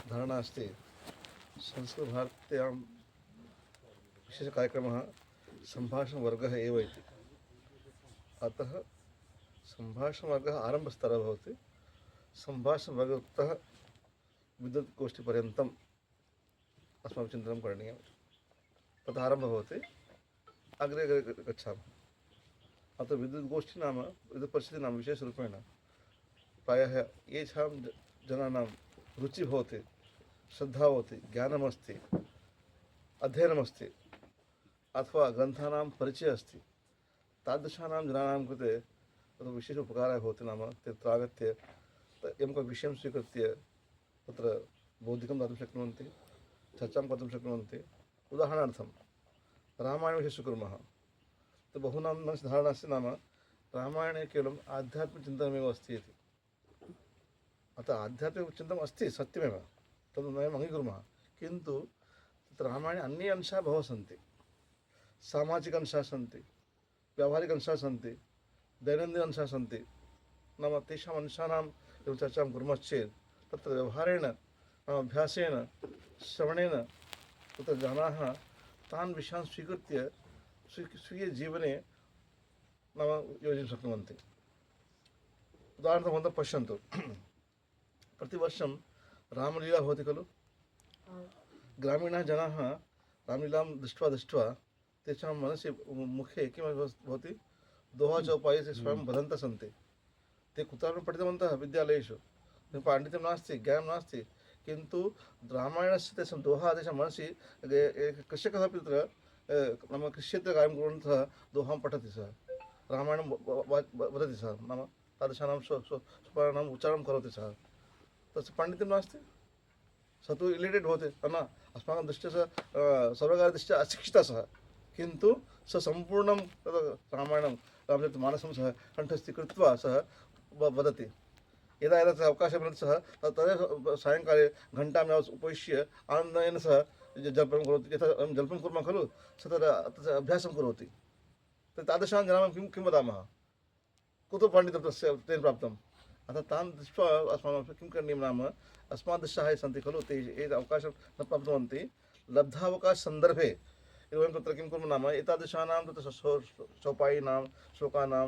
धारणा अस्ति संस्कृतभारत्यां विशेषकार्यक्रमः सम्भाषणवर्गः एव इति। अतः सम्भाषणवर्गः आरम्भस्तरः भवति। सम्भाषणवर्गतः विद्युत्गोष्ठीपर्यन्तम् अस्माभिः चिन्तनं करणीयं। ततः आरम्भः भवति, अग्रे अग्रे गच्छामः। अतः विद्युत्गोष्ठी नाम विद्युत्परिस्थितिः नाम विशेषरूपेण प्रायः येषां जनानां रुचिः भवति, श्रद्धा भवति, ज्ञानमस्ति, अध्ययनमस्ति अथवा ग्रन्थानां परिचयः अस्ति, तादृशानां जनानां कृते तत्र विशेष उपकारः भवति। नाम तत्र आगत्य एवं विषयं स्वीकृत्य तत्र बौद्धिकं दातुं शक्नुवन्ति, चर्चां कर्तुं शक्नुवन्ति। उदाहरणार्थं रामायणविषये स्वीकुर्मः, तो बहूनां धारणा अस्ति नाम रामायणे केवलम् आध्यात्मिकचिन्तनमेव अस्ति इति। अतः आध्यात्मिकचिन्तनम् अस्ति, सत्यमेव, तद् वयम् अङ्गीकुर्मः। किन्तु तत्र रामायणे अन्ये अंशाः बहवः सन्ति। सामाजिक अंशाः सन्ति, व्यावहारिक अंशाः सन्ति, दैनन्दिन अंशाः सन्ति। नाम तेषाम् अंशानां यदि चर्चां कुर्मश्चेत् तत्र व्यवहारेण नाम अभ्यासेन श्रवणेन तत्र जनाः तान् विषयान् स्वीकृत्य स्वीयजीवने नाम योजयितुं शक्नुवन्ति। उदाहरणार्थं भवन्तः पश्यन्तु, प्रतिवर्षं रामलीला भवति खलु। ग्रामीणाः जनाः रामलीलां दृष्ट्वा तेषां मनसि मुखे किं भवति, दोहा चौपाये स्वयं वदन्तः सन्ति। ते कुत्रापि पठितवन्तः विद्यालयेषु, पाण्डित्यं नास्ति, ज्ञानं नास्ति, किन्तु रामायणस्य तेषां दोहा तेषां मनसि कृषकः अपि तत्र नाम कृष्येतर कार्यं कुर्वन्तः दोहां पठति सः, रामायणं वदति सः, नाम तादृशानां स्वराणाम् उच्चारणं करोति सः। तस्य पाण्डित्यं नास्ति, सः तु इलिटरेट् भवति न, अस्माकं दृष्ट्या सः सर्वकारदृष्ट्या अशिक्षितः सः, किन्तु सः सम्पूर्णं रामायणं रामचरितमानसं सः कण्ठस्थीकृत्वा सः वदति। यदा यदा सः अवकाशः मिलति सः तदेव सायङ्काले घण्टां यावत् उपविश्य आनन्देन सः जल्पनं करोति। यथा वयं जल्पनं कुर्मः खलु, सः तत्र अभ्यासं करोति। तादृशान् जनानां किं वदामः, कुतो पाण्डित्यं तस्य तेन प्राप्तम्। अतः तान् दृष्ट्वा अस्माभिः किं करणीयं नाम, अस्मादृशाः ये सन्ति खलु, ते ये अवकाशं न प्राप्नुवन्ति, लब्धावकाशसन्दर्भे वयं तत्र किं कुर्मः नाम, एतादृशानां तत्र चौपायीनां श्लोकानां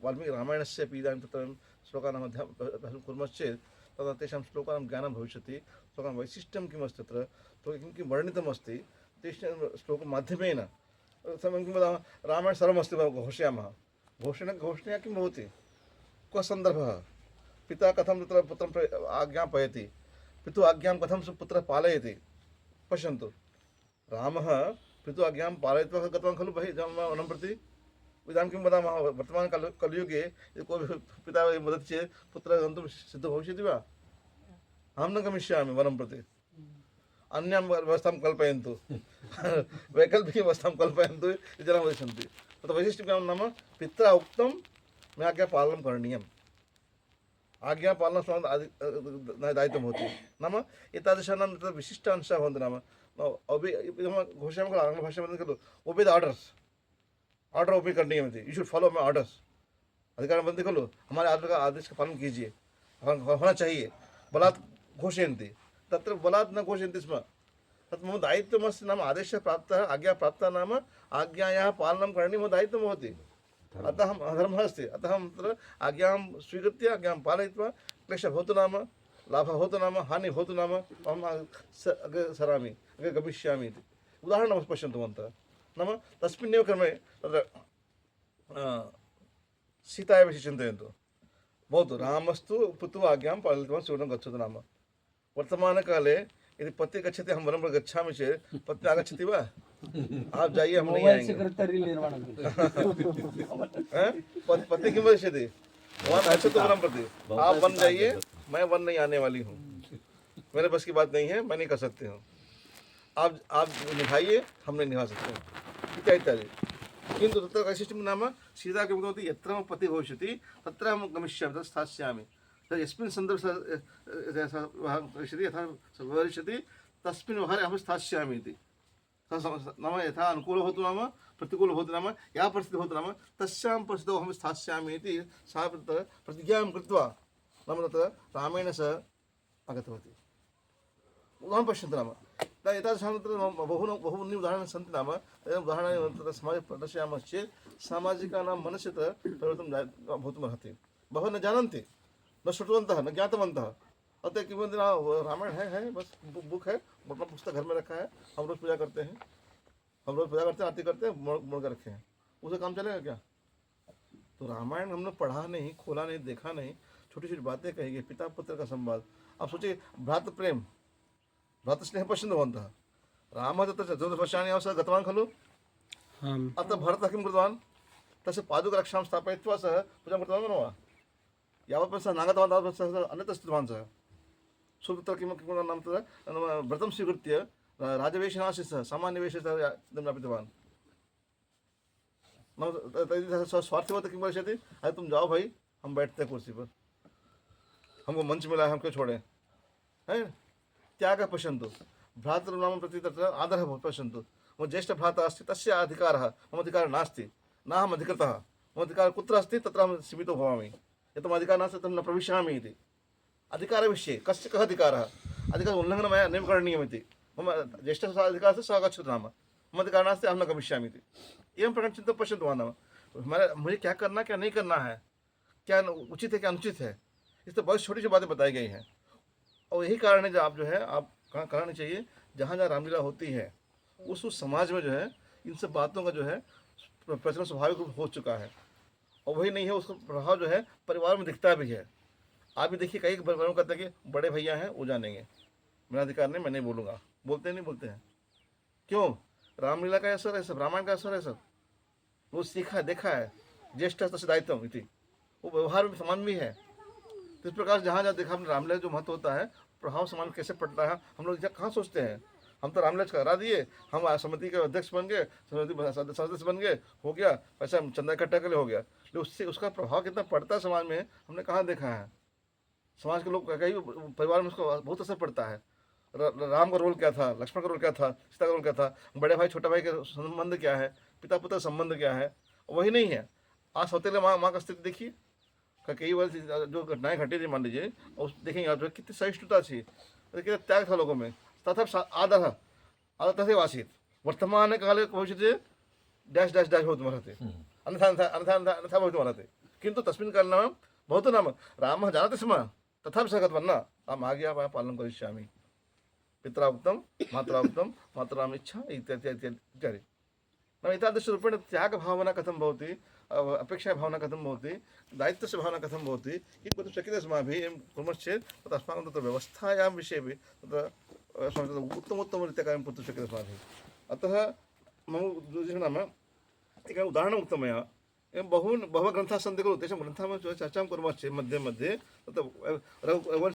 वाल्मीकिरामायणस्य अपि इदानीं तत्र श्लोकानाम् अभ्यासं कुर्मश्चेत् तदा तेषां श्लोकानां ज्ञानं भविष्यति। श्लोकानां वैशिष्ट्यं किमस्ति, तत्र किं किं वर्णितमस्ति तेषां श्लोकमाध्यमेन वयं किं वदामः, रामायणं सर्वमस्ति घोषयामः। घोषणया किं भवति, कः सन्दर्भः, पिता कथं तत्र पुत्रं आज्ञापयति, पितुः आज्ञां कथं पुत्रः पालयति। पश्यन्तु, रामः पितुः आज्ञां पालयित्वा गतवान् खलु बहिः वनं प्रति। इदानीं किं वदामः, वर्तमान कलियुगे कोऽपि पिता वदति चेत् पुत्रः गन्तुं सिद्धो भविष्यति वा। अहं न गमिष्यामि वनं प्रति, अन्यां व्यवस्थां कल्पयन्तु वैकल्पिकव्यवस्थां कल्पयन्तु इति जनाः वदिष्यन्ति। तत्र वैशिष्ट्यं किं नाम, पित्रा उक्तं मया आज्ञापालनं करणीयम्, आज्ञापालनं दायित्वं भवति। नाम एतादृशानां तत्र विशिष्टांशाः भवन्ति। नाम घोषयामः खलु, आङ्ग्लभाषायां वदन्ति खलु, ओबे द आर्डर्स्, ऑर्डर ओबे करणीयमिति, you should follow my orders. अधिकारी वदन्ति खलु, हमारे आर्डर का आदेश का पालन कीजिए, होना चाहिए। बलात् घोषयन्ति, तत्र बलात् न घोषयन्ति स्म। तत् मम दायित्वमस्ति, नाम आदेशः प्राप्तः, आज्ञा प्राप्ता नाम आज्ञायाः पालनं करणीयं मम दायित्वं भवति। अतः अहं धर्मः अस्ति, अतः अहं तत्र आज्ञां स्वीकृत्य आज्ञां पालयित्वा क्लेशः भवतु नाम, लाभः भवतु नाम, हानिः भवतु नाम, अहम् अग्रे सरामि, अग्रे गमिष्यामि इति। उदाहरणं पश्यन्तु भवन्तः, नाम तस्मिन्नेव क्रमे तत्र सीतायाः विषये चिन्तयन्तु। भवतु, रामस्तु पितुः आज्ञां पालितवान् सुवर्णं गच्छतु नाम। वर्तमानकाले यदि पति गच्छति, अहं वनं प्रति गच्छामि चेत् पत्नी आगच्छति वा, आप जाइए हम नहीं आएंगे। पति किं वदिष्यति, वन गच्छतु वनं प्रति, आप वन जाइए, मैं वन नहीं आने वाली हूँ, मेरे बस की बात नहीं है, मैं नहीं कर सकती हूँ, आप निभाइए, हम नहीं निभा सकते इत्यादि इत्यादि। किन्तु तत्र वैशिष्ट्यं नाम, सीता किं करोति, यत्र मम पतिः भविष्यति तत्र अहं गमिष्यामि, तत्र स्थास्यामि। यस्मिन् सन्दर्भे भविष्यति, यथा भविष्यति तस्मिन् व्यवहारे अहं स्थास्यामि इति। नाम यथा अनुकूलो भवतु नाम प्रतिकूलो भवतु नाम, या परिस्थितिः भवतु नाम तस्यां परिस्थितौ अहं स्थास्यामि इति सा प्रतिज्ञां कृत्वा, नाम तत्र रामेण सह आगतवती। उदाहरणं पश्यन्तु नाम एतादृशां तत्र बहूनि उदाहरणानि सन्ति नाम उदाहरणानि तत्र समाजे प्रदर्शयामश्चेत् सामाजिकानां मनसि परिवर्तनं भवितुमर्हति। बहवः न जानन्ति, न श्रुतवन्तः, न ज्ञातवन्तः। अतः कि बोलते रामायण है बस बुक है, अपना पुस्तक घर में रखा है, हम रोज पूजा करते हैं, आरती करते हैं, मोड़ कर रखे हैं, उसे काम चलेगा क्या? तो रामायण हमने पढ़ा नहीं, खोला नहीं, देखा नहीं, छोटी छोटी बातें कही गई, पिता पुत्र का संवाद। आप सोचिए भ्रातृ प्रेम, भ्रातृ स्नेह पश्यन्तवन्तः रामः तत्र चतुर्दशवर्षाणि यावत् गतवान् खलु। अतः भरतः किं कृतवान्? तस्य पादुकरक्षां स्थापयित्वा सः पूजां कृतवान् न वा? यावत् सः नागतवान् तावत् सः अन्यत्र स्थितवान् सः। सूत्र किं नाम तत्र व्रतं स्वीकृत्य राजवेषे नासीत् सः, सामान्यवेषे सः ज्ञापितवान्। स्वार्थवत् किं करिष्यति? अरे तुम जाओ भाई, हम बैठते हैं कुर्सी पर, हमको मंच मिला है, हम क्यों छोड़े? है त्यागः पश्यन्तु, भ्रातॄणां प्रति तत्र आदरः पश्यन्तु। मम ज्येष्ठ भ्राता अस्ति, तस्य अधिकारः, मम अधिकारः नास्ति, नाहम् अधिकृतः, मम अधिकारः कुत्र अस्ति तत्र अहं सीमितो भवामि, यत् मम अधिकारः नास्ति तत्र न प्रविशामि इति। अधिकारविषये कस्य कः अधिकारः? अधिकार उल्लङ्घनं मया नैव करणीयमिति। मम ज्येष्ठः अधिकारः अस्ति, सः आगच्छतु नाम, मम अधिकारः नास्ति, अहं न गमिष्यामि इति। एवं प्रकार चिंतन पश्यन्तु वहाँ नाम मुझे क्या करना क्या नहीं करना है, क्या उचित है क्या अनुचित है, इस तो बहुत छोटी सी बातें बताई गई हैं। और यही कारण है जो आप जो है आप कहाँ करानी चाहिए, जहाँ जहाँ रामलीला होती है उस समाज में जो है इन सब बातों का जो है प्रचलन स्वाभाविक रूप हो चुका है। और वही नहीं है, उसका प्रभाव जो है परिवार में दिखता भी है। आप भी देखिए कई परिवारों कहते हैं कि बड़े भैया हैं वो जानेंगे, मेरा अधिकार नहीं, मैं नहीं बोलूँगा। बोलते नहीं बोलते हैं क्यों? रामलीला का असर है सब, रामायण का असर है सब, वो सीखा है, देखा है, ज्येष्ठ तस्य दायित्वम् इति, वो व्यवहार में समान भी है। तो इस प्रकार जहाँ जहाँ देखा हमने रामलीला जो महत्व होता है, प्रभाव समाज में कैसे पड़ता है, हम लोग कहाँ सोचते हैं। हम तो रामलीला करा दिए, हम समिति के अध्यक्ष बन गए, समिति सदस्य बन गए, हो गया, पैसा चंदा इकट्ठा कर हो गया, लेकिन उससे उसका प्रभाव कितना पड़ता है समाज में हमने कहाँ देखा है। समाज के लोग कई परिवार में उसका बहुत असर पड़ता है। राम का रोल क्या था, लक्ष्मण का रोल क्या था, सीता का रोल क्या था, बड़े भाई छोटा भाई का संबंध क्या है, पिता पुत्र संबंध क्या है, वही नहीं है। आज सौतेले माँ का स्थिति देखिए, कई बार जो घटनाएं घटी थी मान लीजिए, और देखेंगे आप जो कितनी सहिष्णुता थी, कितना त्याग था लोगों में, तथा आदर तथैव आसीत्। वर्तमान काले भविष्यति डैश डैश डैश भवितुमर्हति, अन्यथा अन्यथा अन्यथा भवितुमर्हति। किन्तु तस्मिन् काले नाम भवतु नाम रामः जानाति स्म, तथापि सः गतवान् न, अहम् आज्ञापालनं करिष्यामि, पित्रा उक्तं मात्रा उक्तं मातराम् इच्छा इत्यादि इत्यादि। नाम एतादृशरूपेण त्यागभावना कथं भवति, अपेक्षाभावना कथं भवति, दायित्वस्य भावना कथं भवति, किं कर्तुं शक्यते अस्माभिः एवं कुर्मश्चेत् तत् अस्माकं तत्र व्यवस्थायां विषये तत्र अस्माकं उत्तमोत्तमरीत्या कार्यं कर्तुं शक्यते अस्माभिः। अतः मम उद्देशः नाम एकम् उदाहरणम् उक्तं मया। एवं बहवः ग्रन्थाः सन्ति खलु, तेषां ग्रन्थानां चर्चां कुर्मश्चेत् मध्ये मध्ये तत्र